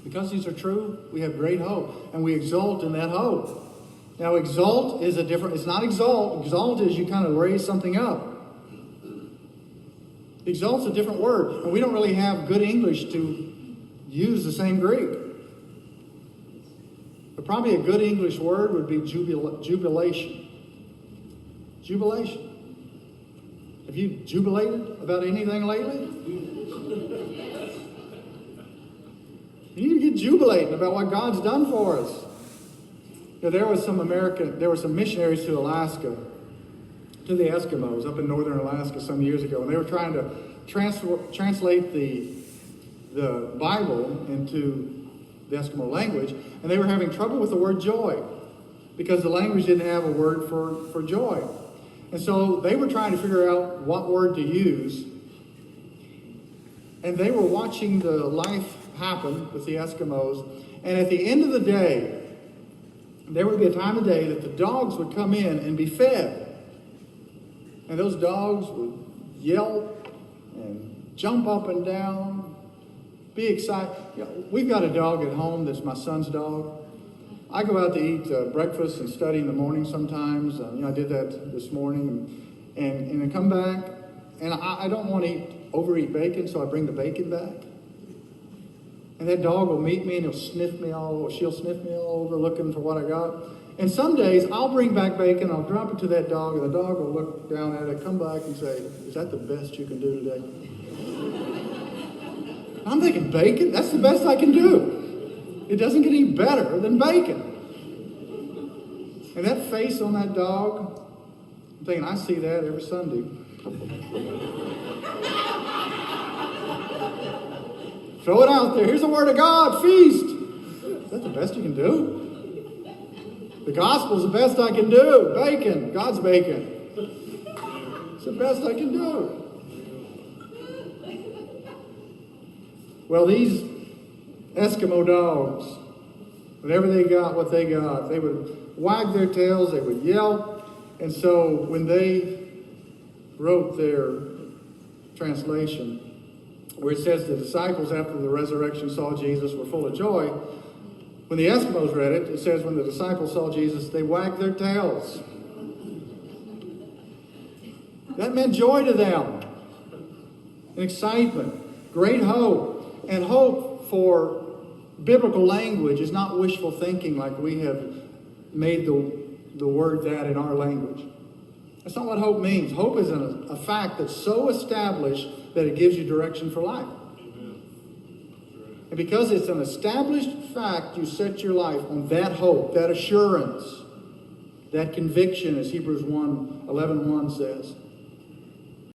Because these are true, we have great hope, and we exult in that hope. Now, exult is it's not exalt. Exalt is you kind of raise something up. Exalt's a different word, and we don't really have good English to use the same Greek. But probably a good English word would be jubilation. Jubilation. Have you jubilated about anything lately? You need to get jubilating about what God's done for us. You know, there were some missionaries to Alaska, to the Eskimos up in northern Alaska some years ago, and they were trying to translate the Bible into the Eskimo language, and they were having trouble with the word joy because the language didn't have a word for joy. And so they were trying to figure out what word to use, and they were watching the life happen with the Eskimos, and at the end of the day, there would be a time of day that the dogs would come in and be fed. And those dogs would yelp and jump up and down, be excited. You know, we've got a dog at home that's my son's dog. I go out to eat breakfast and study in the morning sometimes. I did that this morning. And I come back, and I don't want to overeat bacon, so I bring the bacon back. And that dog will meet me, and she'll sniff me all over looking for what I got. And some days, I'll bring back bacon, I'll drop it to that dog, and the dog will look down at it, come back and say, "Is that the best you can do today?" I'm thinking, bacon? That's the best I can do. It doesn't get any better than bacon. And that face on that dog, I'm thinking, I see that every Sunday. Throw it out there. Here's the word of God. Feast. Is that the best you can do? The gospel's the best I can do. Bacon. God's bacon. It's the best I can do. Well, these Eskimo dogs, whenever they got what they got, they would wag their tails, they would yelp. And so when they wrote their translation, where it says the disciples after the resurrection saw Jesus were full of joy, when the Eskimos read it, it says when the disciples saw Jesus, they wagged their tails. That meant joy to them, and excitement, great hope. And hope for biblical language is not wishful thinking like we have made the word that in our language. That's not what hope means. Hope is a fact that's so established that it gives you direction for life. And because it's an established fact, you set your life on that hope, that assurance, that conviction, as Hebrews 11:1 says.